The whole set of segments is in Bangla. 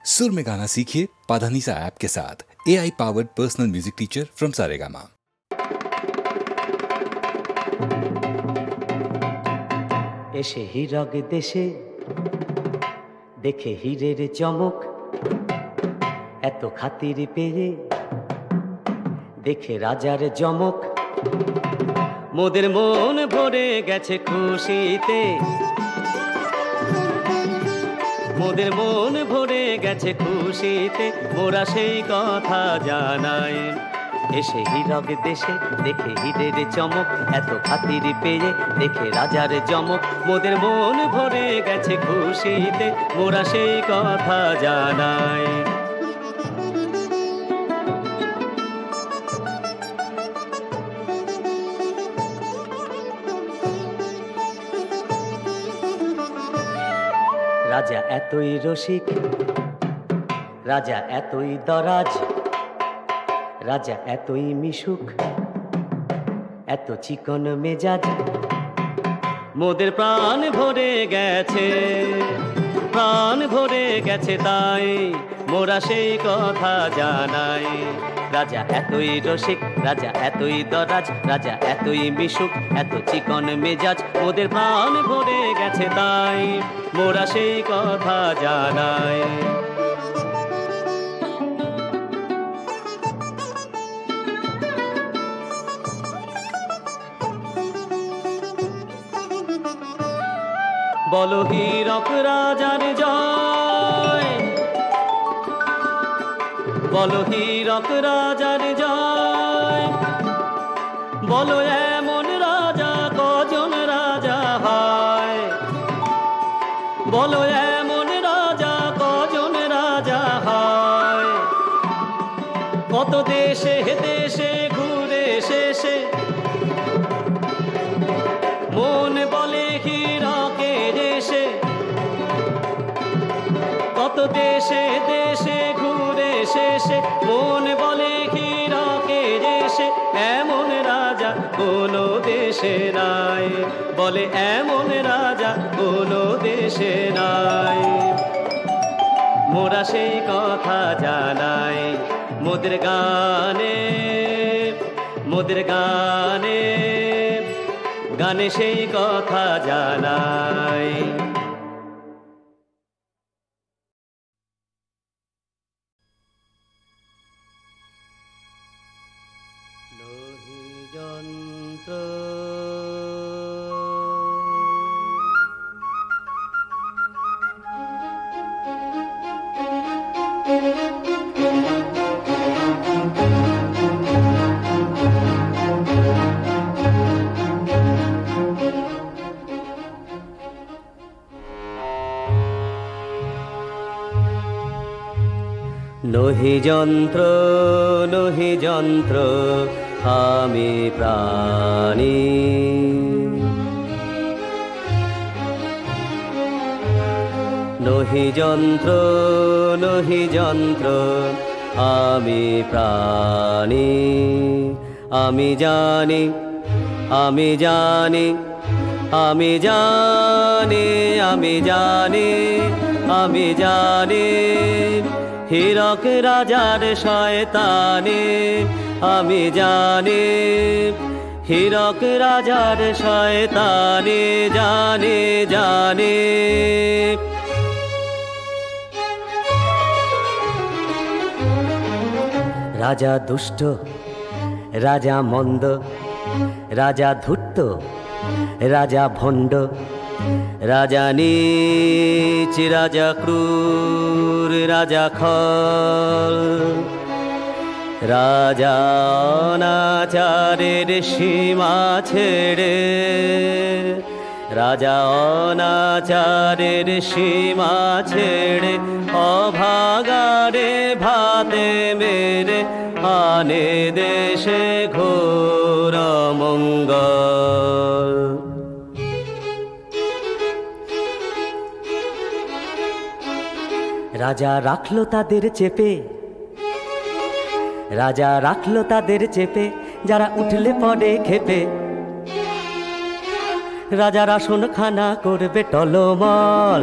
सुर में गाना सीखिए पाधानीसा ऐप के साथ। AI powered personal music teacher from Saregama. এসে হীরক দেশে দেখে হীরের চমক, এত খাতির পেয়ে দেখে রাজার জমক। মোদের মন ভরে গেছে খুশিতে, মোদের মন ভরে গেছে খুশিতে, মোরা সেই কথা জানাই। এসে হীরক দেশে দেখে হীরের চমক, এত খাতির পেয়ে দেখে রাজার জমক। মোদের মন ভরে গেছে খুশিতে, মোরা সেই কথা জানাই। রাজা এতই রসিক, রাজা এতই দরাজ, রাজা এতই মিশুক, এত চিকন মেজাজ। মোদের প্রাণ ভরে গেছে, প্রাণ ভরে গেছে, তাই মোরা সেই কথা জানাই। রাজা এতই রসিক, রাজা এতই দরাজ, রাজা এতই মিশুক, এত চিকন মেজাজ। মোদের প্রাণ ভরে গেছে, তাই মোরা সেই কথা জানাই। বলো হীরক রাজার জয়, বলো হীরক রাজার জয়। বলো এমন রাজা কজন রাজা হয়, বলো এমন রাজা কজন রাজা হয়। কত দেশে দেশে ঘুরে শেষে মন বলে হীরকের এসে। কত দেশে দেশে ঘুরে শেষে মন বলে হীরকের এসে। এমন রাজা কোনো দেশে নাই, বলে এমন রাজা কোনো দেশে নাই। মোরা সেই কথা জানাই মোদের গানে, মোদের গানে, গানে সেই কথা জানাই। লোহি যন্ত্র লোহি যন্ত্র, লোহি যন্ত্র আমি প্রাণী। লোহি যন্ত্র, লোহি যন্ত্র আমি প্রাণী। আমি জানি, আমি জানি, আমি জানি, আমি জানি, আমি জানি হীরক রাজার শয়তানি। আমি জানি হীরক রাজার শয়তানি, জানি জানি। রাজা দুষ্ট, রাজা মন্দ, রাজা ধূর্ত, রাজা ভণ্ড, রাজা নীচ, রাজা ক্রূর, রাজা খল। রাজা অনাচারের সীমা ছেড়ে, রাজা অনাচারের সীমা ছেড়ে অভাগারে ভাতে মেরে আনে দেশে ঘোর মঙ্গল। রাজা রাখলো তাদের চেপে, রাজা রাখলো তাদের চেপে, যারা উঠলে পড়ে খেপে। রাজার আসন খানা করবে টলমল,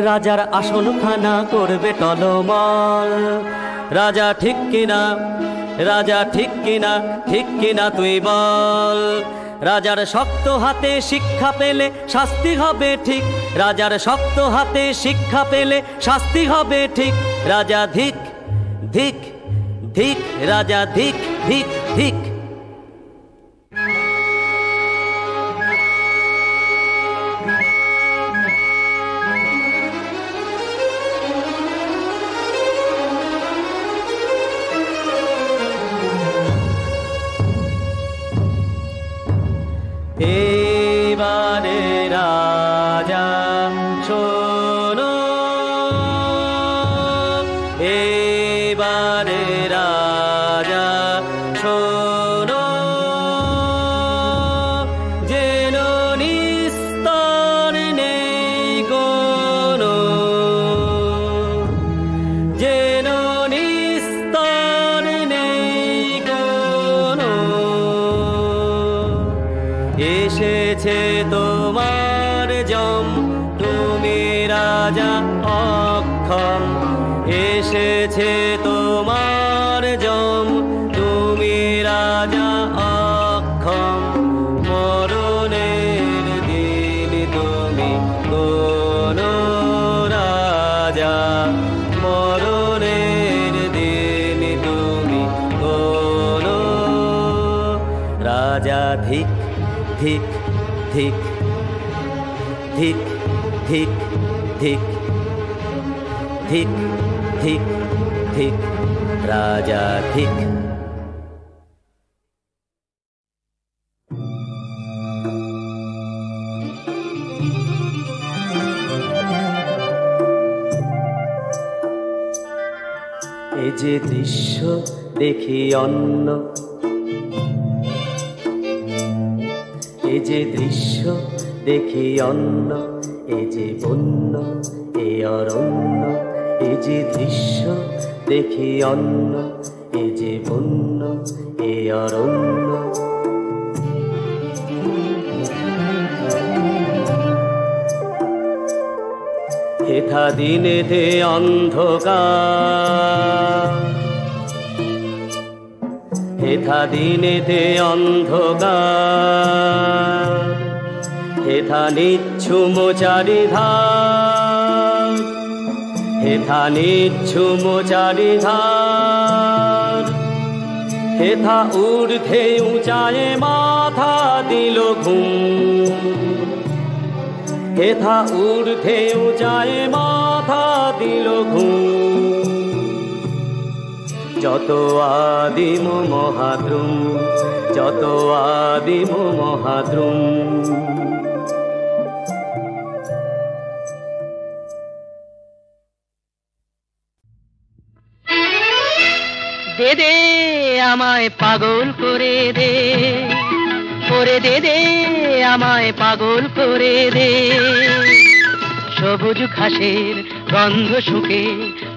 রাজার আসনখানা করবে টলমল। রাজা ঠিক কিনা, রাজা ঠিক কিনা, ঠিক কিনা তুই বল। রাজার শক্ত হাতে শিক্ষা পেলে শাস্তি হবে ঠিক, রাজার শক্ত হাতে শিক্ষা পেলে শাস্তি হবে ঠিক। রাজা ধিক ধিক ধিক, রাজা ধিক ধিক ধিক। এবারে রাজা শোনো, এবারে রাজা শোনো, যেন নিস্তর নেই কোনো, যেন নিস্তর নেই কোনো। এসেছে তোমার জম, তুমি রাজা অক্ষম। এসেছে তোমার জম, তুমি রাজা অক্ষম। মরণের দিন তুমি কোনো রাজা, মরণের দিন তুমি কোনো রাজা। ধিক ধিক ধিক ধিক ধিক ধিক ধিক ধিক ধিক, রাজা ধিক। এ যে দৃশ্য দেখি অন্য, এ যে দৃশ্য দেখি অন্য, এ যে বন্য এ অরণ্য। এ যে দৃশ্য দেখি অন্য, এ যে বন্য এ অরণ্য। হেথা দিনেতে অন্ধকার, হেথা দিনেতে অন্ধকার। হেথা নিচ্ছুম চারিধার, হেথা নিচ্ছুম চারিধার। হেথা ঊর্ধ্বে উঁচায়ে মাথা দিল ঘুম, হেথা ঊর্ধ্বে উঁচায়ে মাথা দিল ঘুম। যত আদিম মহাদ্রুম, যত আদিম মহাদ্রুম। দে দে আমায় পাগল করে দে, করে দে দে আমায় পাগল করে দে। সবুজ ঘাসের গন্ধ শুকে,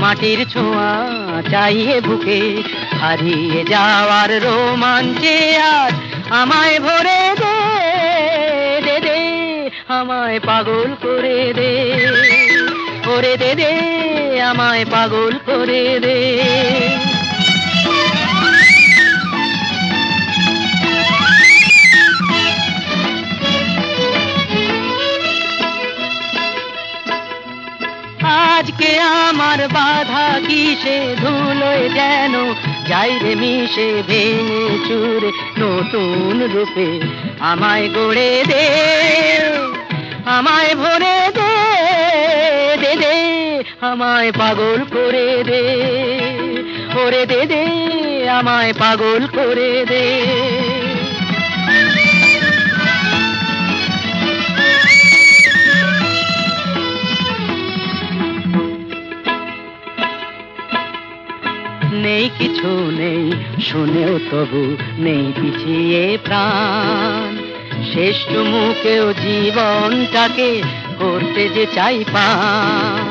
মাটির ছোঁয়া চাইয়ে বুকে। হারিয়ে যাওয়ার রোমাঞ্চে আজ আমায় ভরে দে, দে দে আমায় পাগল করে দে, করে দে দে আমায় পাগল করে দে। আজকে আমার বাধা কিসে, ধুলোয় যেন যাই রে মিশে। ভেঙে চুরে নতুন রূপে আমায় গড়ে দে, আমায় ভরে দে, দে দে আমায় পাগল করে দে, ওরে দে দে আমায় পাগল করে দে। নেই কিছু নেই শুনেও তবু নেই পিছিয়ে প্রাণ। শেষ চুমুকেও জীবনটাকে করতে যে চাই পান।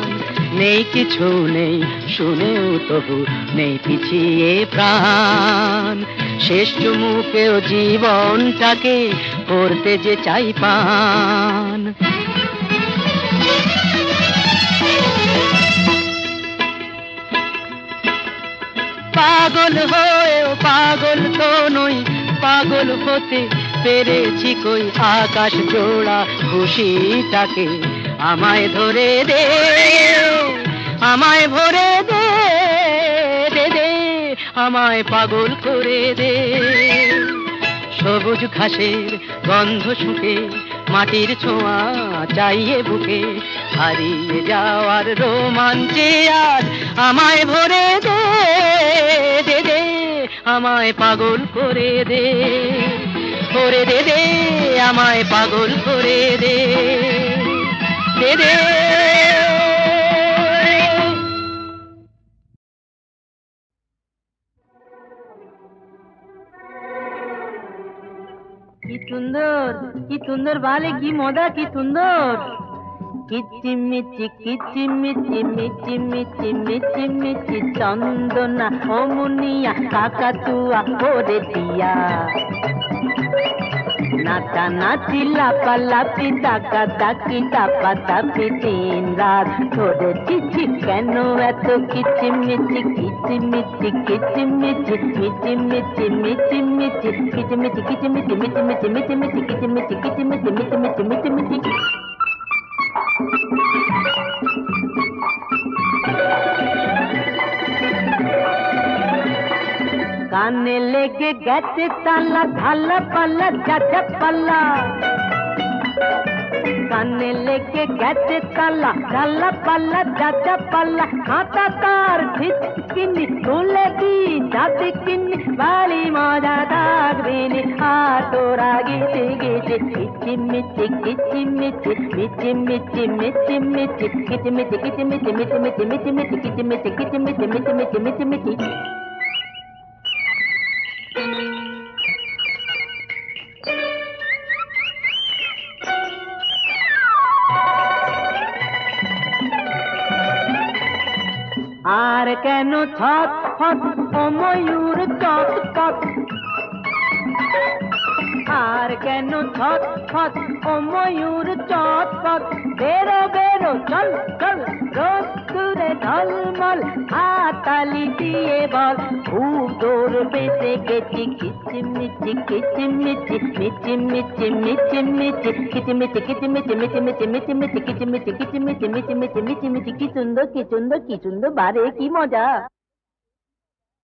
নেই কিছু নেই শুনেও তবু নেই পিছিয়ে প্রাণ। শেষ চুমুকেও জীবনটাকে করতে যে চাই পান। পাগল হয়েও পাগল তো নই, পাগল হতে পেরেছি কই, আকাশ জোড়া খুশিটাকে আমায় ধরে দে, আমায় ভরে দে, দে দে, আমায় পাগল করে দে। সবুজ ঘাসের গন্ধ শুকে, মাটির ছোঁয়া চাইয়ে বুকে, হারিয়ে যাওয়ার রোমাঞ্চে আজ আমায় ভরে দে, দে দে, আমায় পাগল করে দে, করে দে দে, আমায় পাগল করে দে, দে দে। কি সুন্দর বালে, কি মজা, কি সুন্দর। কিচিমিচি কিচিমিচি মিচি মিচি মিচি মিচি চন্দনা ও মুনিয়া কাকাতুয়া ওরে দিয়া, নাচা নাচি লাপালাপি ডাকা ডাকি ডাপা ডাপি দিন রাত ধরে চিঠি, কেন এত কিচিমিচি কিচিমিচি কিচিমিচি মিচি মিচি মিচি মিচি কিচিমিচি কিচিমিচি মিচি মিচি মিচি মিচি কিচিমিচি কিচিমিচি মিচি মিচি মিচি মিচি। কানে লেগে গেছে তালা, ঢালা পাল্লা চাচা পাল্লা, কানে লেগে গেছে তালা, ঢালা পাল্লা চাচা পাল্লা, খাতা তার ঝিটকিনি খুলে দি যাতে কিনি, বাড়ি মজা থাকবে নি আর তোরা গেছে গেছে কিচিমিচি কিচিমিচি মিচি মিচি মিচি মিচি কিচিমিচি কিচিমিচি মিচি মিচি মিচি মিচি কিচিমিচি কিচিমিচি মিচি মিচি মিচি মিচি। আর কেন ছট ফট ও ময়ূর চট পট, আর কেন ছট ফট ও ময়ূর চট পট, বেরো বেরো চল চল রোদ দূরে ঢলমল, হাততালি দিয়ে বল খুব দূর বেঁচে গেছি, কিচিমিচি কিচিমিচি মিচি মিচি মিচি মিচি কিচিমিচি কিচিমিচি মিচি মিচি মিচি মিচি কিচিমিচি কিচিমিচি মিচি মিচি মিচি মিচি। কি সুন্দর কি সুন্দর কি সুন্দর বারে, কি মজা।